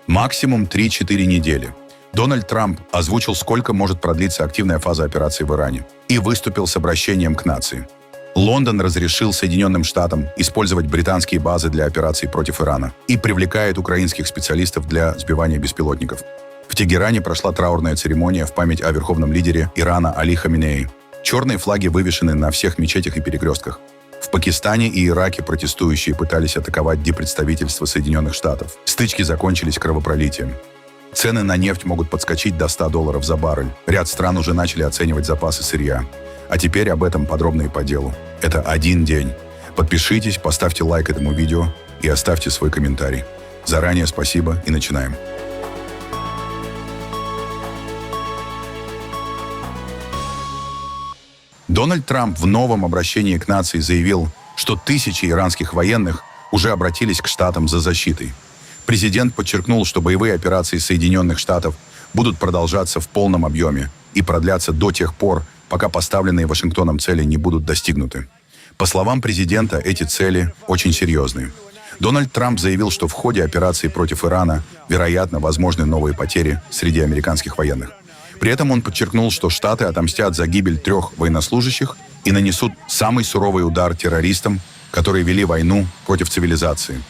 Максимум 3-4 недели. Дональд Трамп озвучил, сколько может продлиться активная фаза операции в Иране, и выступил с обращением к нации. Лондон разрешил Соединенным Штатам использовать британские базы для операций против Ирана и привлекает украинских специалистов для сбивания беспилотников. В Тегеране прошла траурная церемония в память о верховном лидере Ирана Али Хаминеи. Черные флаги вывешены на всех мечетях и перекрестках. В Пакистане и Ираке протестующие пытались атаковать диппредставительство Соединенных Штатов. Стычки закончились кровопролитием. Цены на нефть могут подскочить до $100 за баррель. Ряд стран уже начали оценивать запасы сырья. А теперь об этом подробно и по делу. Это один день. Подпишитесь, поставьте лайк этому видео и оставьте свой комментарий. Заранее спасибо и начинаем. Дональд Трамп в новом обращении к нации заявил, что тысячи иранских военных уже обратились к Штатам за защитой. Президент подчеркнул, что боевые операции Соединенных Штатов будут продолжаться в полном объеме и продлятся до тех пор, пока поставленные Вашингтоном цели не будут достигнуты. По словам президента, эти цели очень серьезные. Дональд Трамп заявил, что в ходе операции против Ирана, вероятно, возможны новые потери среди американских военных. При этом он подчеркнул, что Штаты отомстят за гибель 3 военнослужащих и нанесут самый суровый удар террористам, которые вели войну против цивилизации.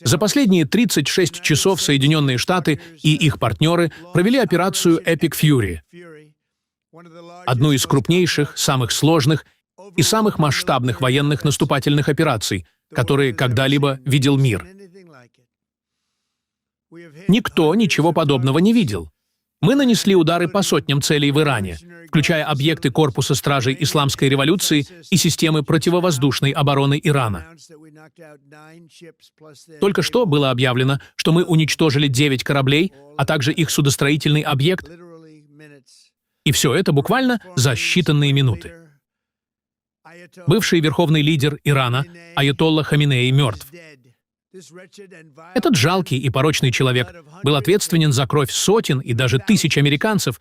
За последние 36 часов Соединенные Штаты и их партнеры провели операцию Epic Fury, одну из крупнейших, самых сложных и самых масштабных военных наступательных операций, которые когда-либо видел мир. Никто ничего подобного не видел. Мы нанесли удары по сотням целей в Иране, включая объекты Корпуса стражей Исламской революции и системы противовоздушной обороны Ирана. Только что было объявлено, что мы уничтожили 9 кораблей, а также их судостроительный объект. И все это буквально за считанные минуты. Бывший верховный лидер Ирана Аятолла Хаминеи мертв. Этот жалкий и порочный человек был ответственен за кровь сотен и даже тысяч американцев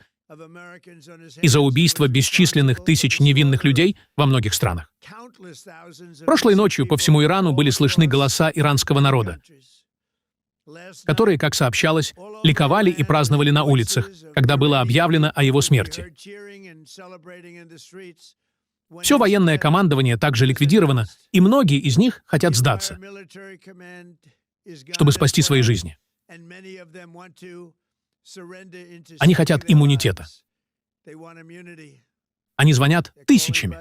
и за убийство бесчисленных тысяч невинных людей во многих странах. Прошлой ночью по всему Ирану были слышны голоса иранского народа, которые, как сообщалось, ликовали и праздновали на улицах, когда было объявлено о его смерти. Все военное командование также ликвидировано, и многие из них хотят сдаться, чтобы спасти свои жизни. Они хотят иммунитета. Они звонят тысячами.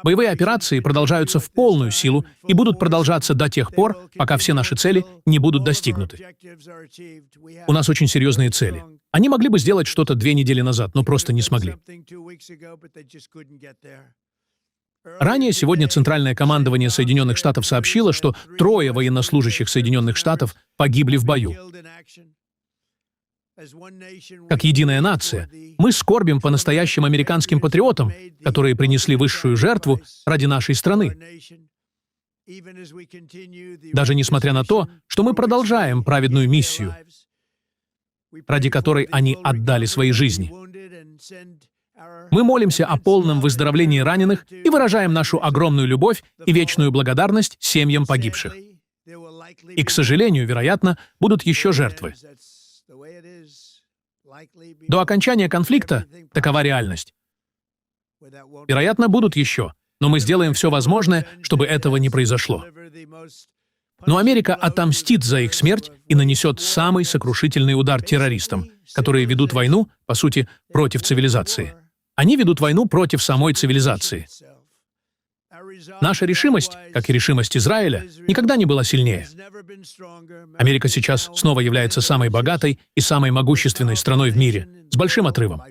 Боевые операции продолжаются в полную силу и будут продолжаться до тех пор, пока все наши цели не будут достигнуты. У нас очень серьезные цели. Они могли бы сделать что-то 2 недели назад, но просто не смогли. Ранее сегодня Центральное командование Соединенных Штатов сообщило, что 3 военнослужащих Соединенных Штатов погибли в бою. Как единая нация, мы скорбим по настоящим американским патриотам, которые принесли высшую жертву ради нашей страны. Даже несмотря на то, что мы продолжаем праведную миссию, ради которой они отдали свои жизни. Мы молимся о полном выздоровлении раненых и выражаем нашу огромную любовь и вечную благодарность семьям погибших. И, к сожалению, вероятно, будут еще жертвы. До окончания конфликта такова реальность. Вероятно, будут еще, но мы сделаем все возможное, чтобы этого не произошло. Но Америка отомстит за их смерть и нанесет самый сокрушительный удар террористам, которые ведут войну, по сути, против цивилизации. Они ведут войну против самой цивилизации. Наша решимость, как и решимость Израиля, никогда не была сильнее. Америка сейчас снова является самой богатой и самой могущественной страной в мире, с большим отрывом.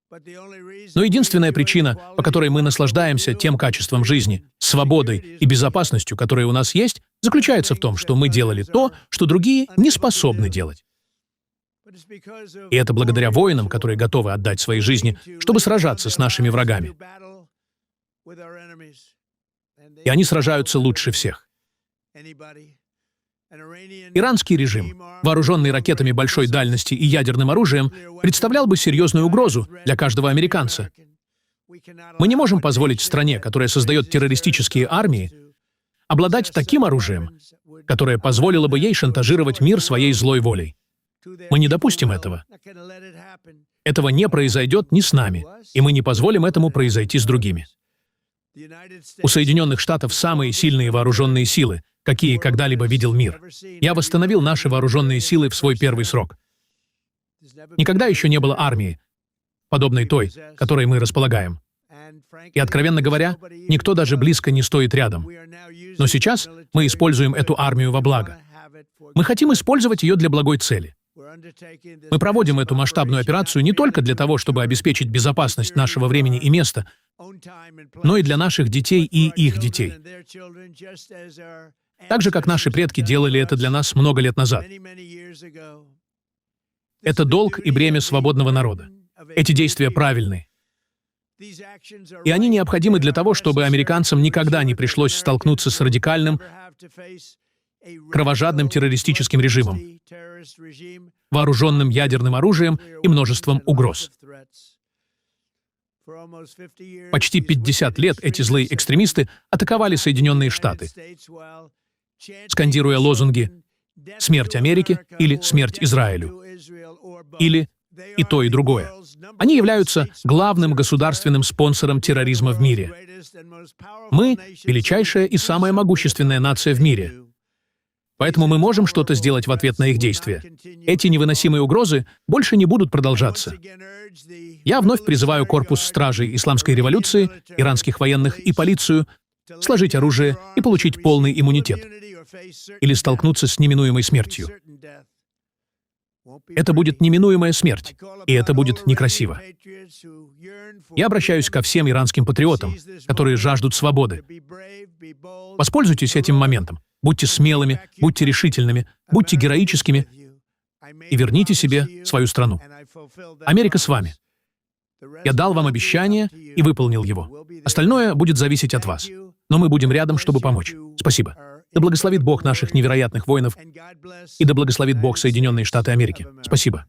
Но единственная причина, по которой мы наслаждаемся тем качеством жизни, свободой и безопасностью, которые у нас есть, заключается в том, что мы делали то, что другие не способны делать. И это благодаря воинам, которые готовы отдать свои жизни, чтобы сражаться с нашими врагами. И они сражаются лучше всех. Иранский режим, вооруженный ракетами большой дальности и ядерным оружием, представлял бы серьезную угрозу для каждого американца. Мы не можем позволить стране, которая создает террористические армии, обладать таким оружием, которое позволило бы ей шантажировать мир своей злой волей. Мы не допустим этого. Этого не произойдет ни с нами, и мы не позволим этому произойти с другими. У Соединенных Штатов самые сильные вооруженные силы, какие когда-либо видел мир. Я восстановил наши вооруженные силы в свой первый срок. Никогда еще не было армии, подобной той, которой мы располагаем. И, откровенно говоря, никто даже близко не стоит рядом. Но сейчас мы используем эту армию во благо. Мы хотим использовать ее для благой цели. Мы проводим эту масштабную операцию не только для того, чтобы обеспечить безопасность нашего времени и места, но и для наших детей и их детей. Так же, как наши предки делали это для нас много лет назад. Это долг и бремя свободного народа. Эти действия правильны. И они необходимы для того, чтобы американцам никогда не пришлось столкнуться с радикальным, кровожадным террористическим режимом, вооруженным ядерным оружием и множеством угроз. Почти 50 лет эти злые экстремисты атаковали Соединенные Штаты, скандируя лозунги «Смерть Америке» или «Смерть Израилю», или и то, и другое. Они являются главным государственным спонсором терроризма в мире. Мы — величайшая и самая могущественная нация в мире. Поэтому мы можем что-то сделать в ответ на их действия. Эти невыносимые угрозы больше не будут продолжаться. Я вновь призываю корпус стражей Исламской революции, иранских военных и полицию сложить оружие и получить полный иммунитет, или столкнуться с неминуемой смертью. Это будет неминуемая смерть, и это будет некрасиво. Я обращаюсь ко всем иранским патриотам, которые жаждут свободы. Воспользуйтесь этим моментом. Будьте смелыми, будьте решительными, будьте героическими и верните себе свою страну. Америка с вами. Я дал вам обещание и выполнил его. Остальное будет зависеть от вас. Но мы будем рядом, чтобы помочь. Спасибо. Да благословит Бог наших невероятных воинов, и да благословит Бог Соединенные Штаты Америки. Спасибо.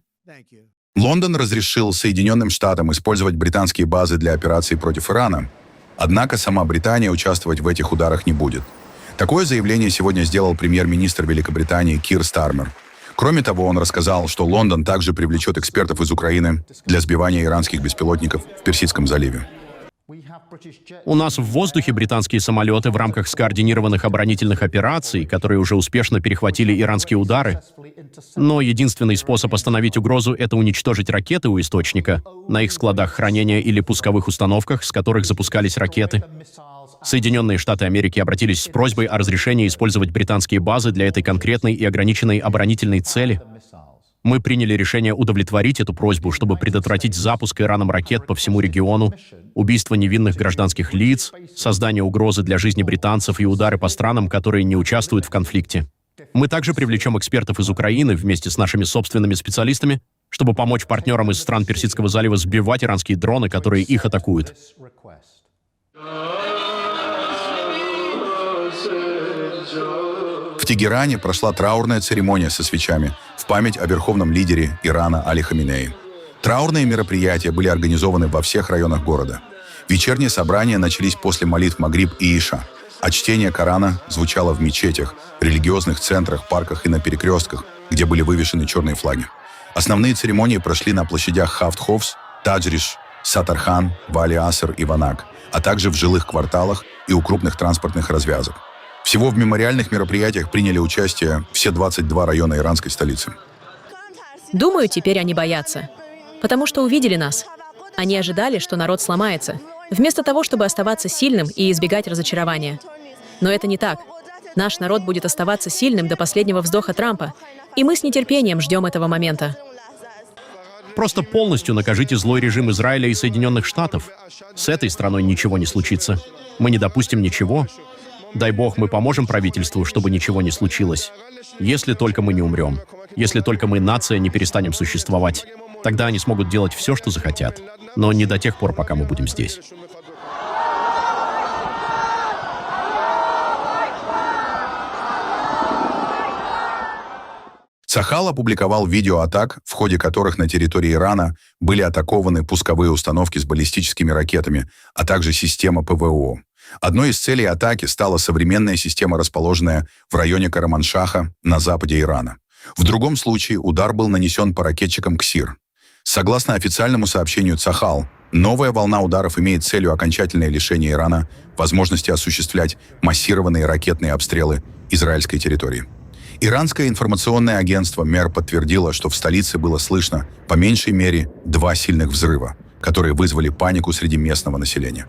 Лондон разрешил Соединенным Штатам использовать британские базы для операций против Ирана, однако сама Британия участвовать в этих ударах не будет. Такое заявление сегодня сделал премьер-министр Великобритании Кир Стармер. Кроме того, он рассказал, что Лондон также привлечет экспертов из Украины для сбивания иранских беспилотников в Персидском заливе. У нас в воздухе британские самолеты в рамках скоординированных оборонительных операций, которые уже успешно перехватили иранские удары. Но единственный способ остановить угрозу — это уничтожить ракеты у источника, на их складах хранения или пусковых установках, с которых запускались ракеты. Соединенные Штаты Америки обратились с просьбой о разрешении использовать британские базы для этой конкретной и ограниченной оборонительной цели. Мы приняли решение удовлетворить эту просьбу, чтобы предотвратить запуск Ираном ракет по всему региону, убийство невинных гражданских лиц, создание угрозы для жизни британцев и удары по странам, которые не участвуют в конфликте. Мы также привлечем экспертов из Украины вместе с нашими собственными специалистами, чтобы помочь партнерам из стран Персидского залива сбивать иранские дроны, которые их атакуют. В Тегеране прошла траурная церемония со свечами в память о верховном лидере Ирана Али Хаминеи. Траурные мероприятия были организованы во всех районах города. Вечерние собрания начались после молитв Магриб и Иша, а чтение Корана звучало в мечетях, религиозных центрах, парках и на перекрестках, где были вывешены черные флаги. Основные церемонии прошли на площадях Хафт-Хофс, Таджриш, Сатархан, Вали-Аср и Ванак, а также в жилых кварталах и у крупных транспортных развязок. Всего в мемориальных мероприятиях приняли участие все 22 района иранской столицы. Думаю, теперь они боятся. Потому что увидели нас. Они ожидали, что народ сломается, вместо того, чтобы оставаться сильным и избегать разочарования. Но это не так. Наш народ будет оставаться сильным до последнего вздоха Трампа, и мы с нетерпением ждем этого момента. Просто полностью накажите злой режим Израиля и Соединенных Штатов. С этой страной ничего не случится. Мы не допустим ничего. Дай Бог, мы поможем правительству, чтобы ничего не случилось. Если только мы не умрем. Если только мы, нация, не перестанем существовать. Тогда они смогут делать все, что захотят. Но не до тех пор, пока мы будем здесь. Цахал опубликовал видео атак, в ходе которых на территории Ирана были атакованы пусковые установки с баллистическими ракетами, а также система ПВО. Одной из целей атаки стала современная система, расположенная в районе Караманшаха на западе Ирана. В другом случае удар был нанесен по ракетчикам «Ксир». Согласно официальному сообщению Цахал, новая волна ударов имеет целью окончательное лишение Ирана возможности осуществлять массированные ракетные обстрелы израильской территории. Иранское информационное агентство МЕР подтвердило, что в столице было слышно по меньшей мере 2 сильных взрыва, которые вызвали панику среди местного населения.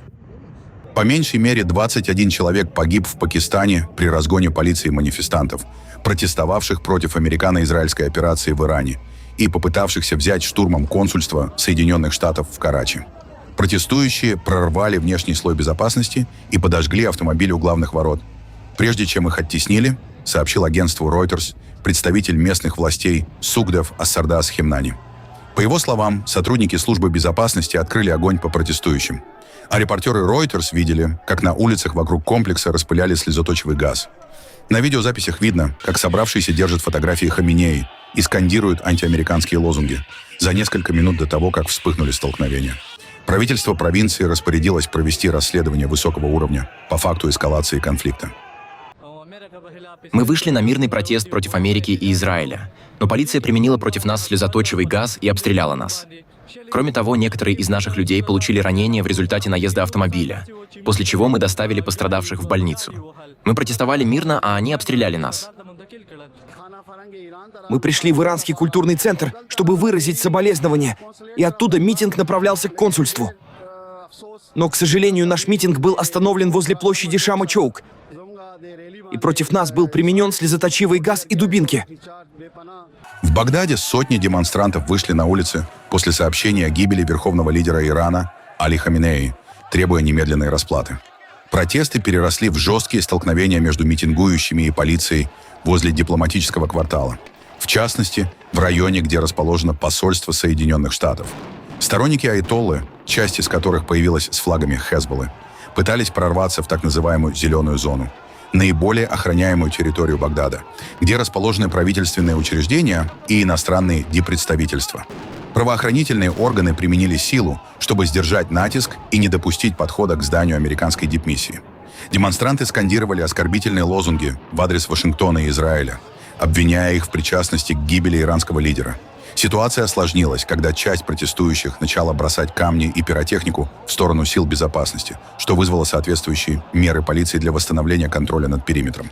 По меньшей мере 21 человек погиб в Пакистане при разгоне полиции манифестантов, протестовавших против американо-израильской операции в Иране и попытавшихся взять штурмом консульство Соединенных Штатов в Карачи. Протестующие прорвали внешний слой безопасности и подожгли автомобили у главных ворот. Прежде чем их оттеснили, сообщил агентству Reuters представитель местных властей Сугдев Ассардас Хемнани. По его словам, сотрудники службы безопасности открыли огонь по протестующим. А репортеры Reuters видели, как на улицах вокруг комплекса распыляли слезоточивый газ. На видеозаписях видно, как собравшиеся держат фотографии Хаминеи и скандируют антиамериканские лозунги за несколько минут до того, как вспыхнули столкновения. Правительство провинции распорядилось провести расследование высокого уровня по факту эскалации конфликта. Мы вышли на мирный протест против Америки и Израиля, но полиция применила против нас слезоточивый газ и обстреляла нас. Кроме того, некоторые из наших людей получили ранения в результате наезда автомобиля, после чего мы доставили пострадавших в больницу. Мы протестовали мирно, а они обстреляли нас. Мы пришли в иранский культурный центр, чтобы выразить соболезнования, и оттуда митинг направлялся к консульству. Но, к сожалению, наш митинг был остановлен возле площади Шама-Чоук, и против нас был применен слезоточивый газ и дубинки. В Багдаде сотни демонстрантов вышли на улицы после сообщения о гибели верховного лидера Ирана Али Хаминеи, требуя немедленной расплаты. Протесты переросли в жесткие столкновения между митингующими и полицией возле дипломатического квартала. В частности, в районе, где расположено посольство Соединенных Штатов. Сторонники Айтоллы, часть из которых появилась с флагами Хезболлы, пытались прорваться в так называемую «зеленую зону», наиболее охраняемую территорию Багдада, где расположены правительственные учреждения и иностранные диппредставительства. Правоохранительные органы применили силу, чтобы сдержать натиск и не допустить подхода к зданию американской дипмиссии. Демонстранты скандировали оскорбительные лозунги в адрес Вашингтона и Израиля, обвиняя их в причастности к гибели иранского лидера. Ситуация осложнилась, когда часть протестующих начала бросать камни и пиротехнику в сторону сил безопасности, что вызвало соответствующие меры полиции для восстановления контроля над периметром.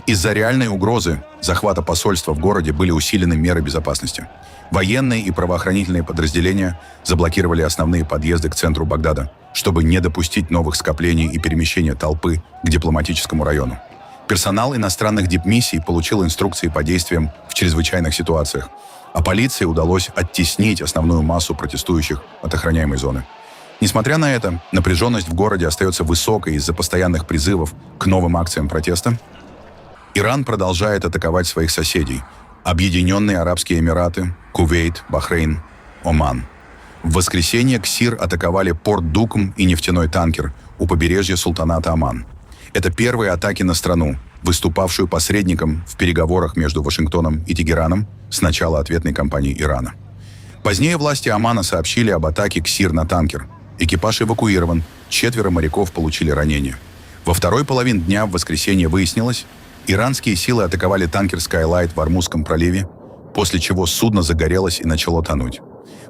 Из-за реальной угрозы захвата посольства в городе были усилены меры безопасности. Военные и правоохранительные подразделения заблокировали основные подъезды к центру Багдада, чтобы не допустить новых скоплений и перемещения толпы к дипломатическому району. Персонал иностранных дипмиссий получил инструкции по действиям в чрезвычайных ситуациях, а полиции удалось оттеснить основную массу протестующих от охраняемой зоны. Несмотря на это, напряженность в городе остается высокой из-за постоянных призывов к новым акциям протеста. Иран продолжает атаковать своих соседей – Объединенные Арабские Эмираты, Кувейт, Бахрейн, Оман. В воскресенье КСИР атаковали порт Дукм и нефтяной танкер у побережья султаната Оман. Это первые атаки на страну, выступавшую посредником в переговорах между Вашингтоном и Тегераном с начала ответной кампании Ирана. Позднее власти Омана сообщили об атаке КСИР на танкер. Экипаж эвакуирован, 4 моряков получили ранения. Во второй половине дня в воскресенье выяснилось, иранские силы атаковали танкер Skylight в Ормузском проливе, после чего судно загорелось и начало тонуть.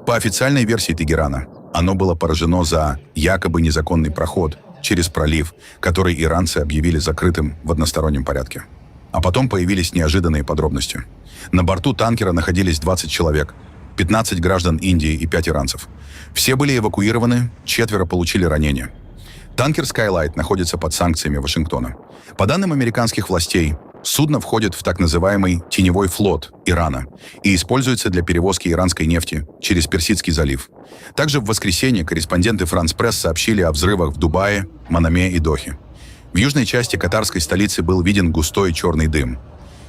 По официальной версии Тегерана, оно было поражено за якобы незаконный проход через пролив, который иранцы объявили закрытым в одностороннем порядке. А потом появились неожиданные подробности. На борту танкера находились 20 человек, 15 граждан Индии и 5 иранцев. Все были эвакуированы, 4 получили ранения. Танкер Skylight находится под санкциями Вашингтона. По данным американских властей, судно входит в так называемый теневой флот Ирана и используется для перевозки иранской нефти через Персидский залив. Также в воскресенье корреспонденты France Press сообщили о взрывах в Дубае, Манаме и Дохе. В южной части катарской столицы был виден густой черный дым.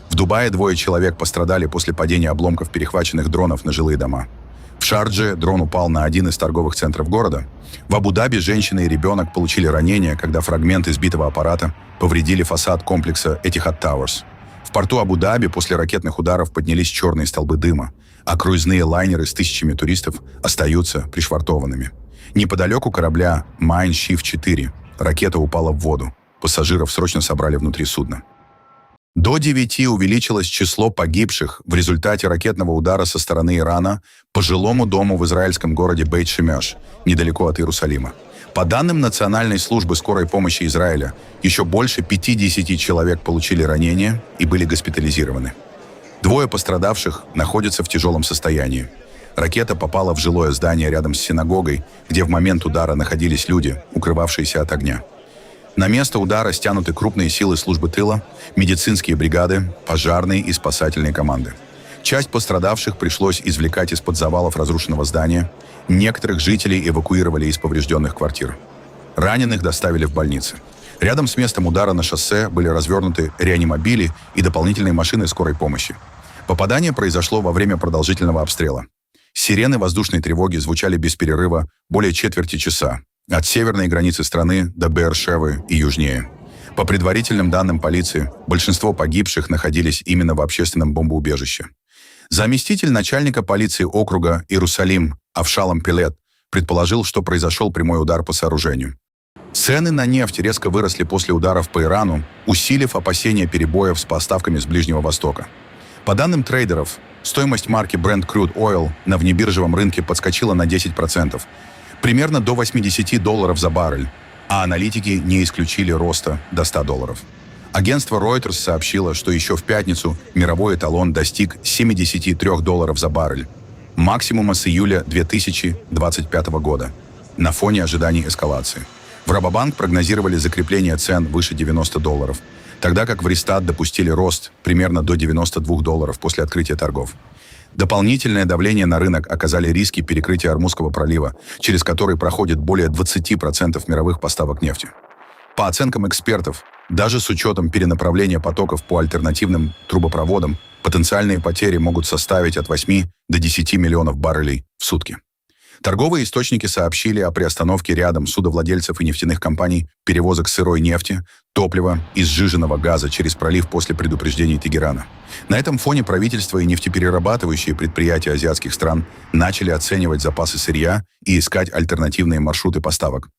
В Дубае 2 человек пострадали после падения обломков перехваченных дронов на жилые дома. В Шардже дрон упал на один из торговых центров города. В Абу-Даби женщина и ребенок получили ранения, когда фрагменты сбитого аппарата повредили фасад комплекса Etihad Towers. В порту Абу-Даби после ракетных ударов поднялись черные столбы дыма, а круизные лайнеры с тысячами туристов остаются пришвартованными. Неподалеку корабля Mein Schiff 4 ракета упала в воду. Пассажиров срочно собрали внутри судна. До 9 увеличилось число погибших в результате ракетного удара со стороны Ирана по жилому дому в израильском городе Бейт-Шемеш, недалеко от Иерусалима. По данным Национальной службы скорой помощи Израиля, еще больше 50 человек получили ранения и были госпитализированы. 2 пострадавших находятся в тяжелом состоянии. Ракета попала в жилое здание рядом с синагогой, где в момент удара находились люди, укрывавшиеся от огня. На место удара стянуты крупные силы службы тыла, медицинские бригады, пожарные и спасательные команды. Часть пострадавших пришлось извлекать из-под завалов разрушенного здания. Некоторых жителей эвакуировали из поврежденных квартир. Раненых доставили в больницы. Рядом с местом удара на шоссе были развернуты реанимобили и дополнительные машины скорой помощи. Попадание произошло во время продолжительного обстрела. Сирены воздушной тревоги звучали без перерыва более четверти часа, от северной границы страны до Беэр-Шевы и южнее. По предварительным данным полиции, большинство погибших находились именно в общественном бомбоубежище. Заместитель начальника полиции округа Иерусалим Авшалом Пелет предположил, что произошел прямой удар по сооружению. Цены на нефть резко выросли после ударов по Ирану, усилив опасения перебоев с поставками с Ближнего Востока. По данным трейдеров, стоимость марки Brent Crude Oil на внебиржевом рынке подскочила на 10%, примерно до $80 за баррель, а аналитики не исключили роста до $100. Агентство Reuters сообщило, что еще в пятницу мировой эталон достиг $73 за баррель, максимума с июля 2025 года, на фоне ожиданий эскалации. В Рабобанк прогнозировали закрепление цен выше $90, тогда как в Ристат допустили рост примерно до $92 после открытия торгов. Дополнительное давление на рынок оказали риски перекрытия Ормузского пролива, через который проходит более 20% мировых поставок нефти. По оценкам экспертов, даже с учетом перенаправления потоков по альтернативным трубопроводам, потенциальные потери могут составить от 8 до 10 миллионов баррелей в сутки. Торговые источники сообщили о приостановке рядом судовладельцев и нефтяных компаний перевозок сырой нефти, топлива и сжиженного газа через пролив после предупреждений Тегерана. На этом фоне правительство и нефтеперерабатывающие предприятия азиатских стран начали оценивать запасы сырья и искать альтернативные маршруты поставок.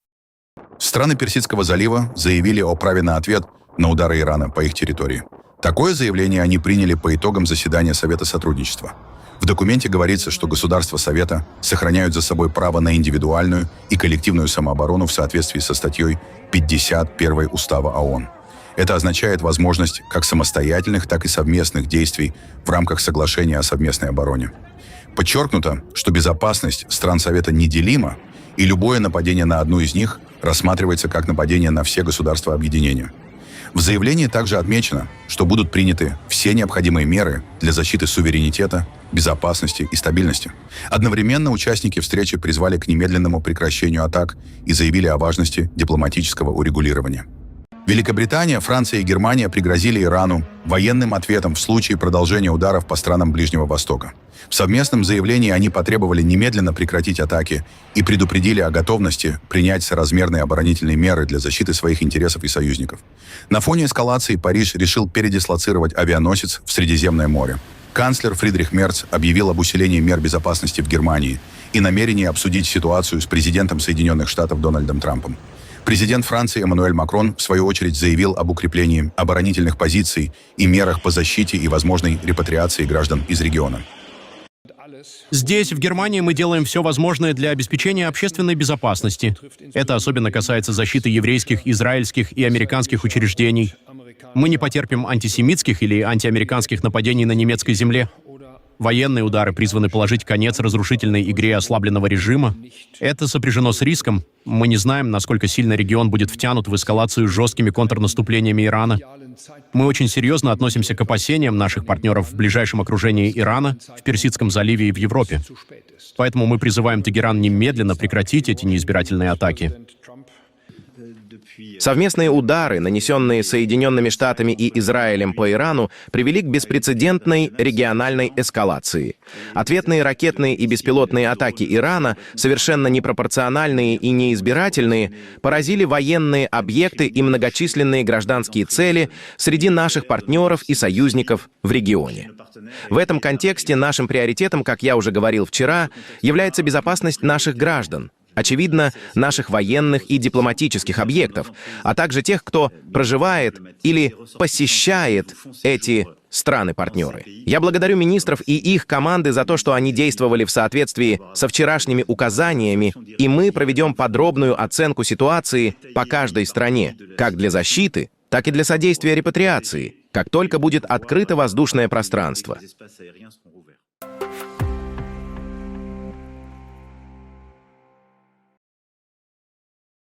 Страны Персидского залива заявили о праве на ответ на удары Ирана по их территории. Такое заявление они приняли по итогам заседания Совета сотрудничества. В документе говорится, что государства Совета сохраняют за собой право на индивидуальную и коллективную самооборону в соответствии со статьей 51 Устава ООН. Это означает возможность как самостоятельных, так и совместных действий в рамках соглашения о совместной обороне. Подчеркнуто, что безопасность стран Совета неделима, и любое нападение на одну из них рассматривается как нападение на все государства объединения. В заявлении также отмечено, что будут приняты все необходимые меры для защиты суверенитета, безопасности и стабильности. Одновременно участники встречи призвали к немедленному прекращению атак и заявили о важности дипломатического урегулирования. Великобритания, Франция и Германия пригрозили Ирану военным ответом в случае продолжения ударов по странам Ближнего Востока. В совместном заявлении они потребовали немедленно прекратить атаки и предупредили о готовности принять соразмерные оборонительные меры для защиты своих интересов и союзников. На фоне эскалации Париж решил передислоцировать авианосец в Средиземное море. Канцлер Фридрих Мерц объявил об усилении мер безопасности в Германии и намерении обсудить ситуацию с президентом Соединенных Штатов Дональдом Трампом. Президент Франции Эммануэль Макрон, в свою очередь, заявил об укреплении оборонительных позиций и мерах по защите и возможной репатриации граждан из региона. Здесь, в Германии, мы делаем все возможное для обеспечения общественной безопасности. Это особенно касается защиты еврейских, израильских и американских учреждений. Мы не потерпим антисемитских или антиамериканских нападений на немецкой земле. Военные удары призваны положить конец разрушительной игре ослабленного режима. Это сопряжено с риском. Мы не знаем, насколько сильно регион будет втянут в эскалацию с жесткими контрнаступлениями Ирана. Мы очень серьезно относимся к опасениям наших партнеров в ближайшем окружении Ирана, в Персидском заливе и в Европе. Поэтому мы призываем Тегеран немедленно прекратить эти неизбирательные атаки. Совместные удары, нанесенные Соединенными Штатами и Израилем по Ирану, привели к беспрецедентной региональной эскалации. Ответные ракетные и беспилотные атаки Ирана, совершенно непропорциональные и неизбирательные, поразили военные объекты и многочисленные гражданские цели среди наших партнеров и союзников в регионе. В этом контексте нашим приоритетом, как я уже говорил вчера, является безопасность наших граждан, очевидно, наших военных и дипломатических объектов, а также тех, кто проживает или посещает эти страны-партнеры. Я благодарю министров и их команды за то, что они действовали в соответствии со вчерашними указаниями, и мы проведем подробную оценку ситуации по каждой стране, как для защиты, так и для содействия репатриации, как только будет открыто воздушное пространство.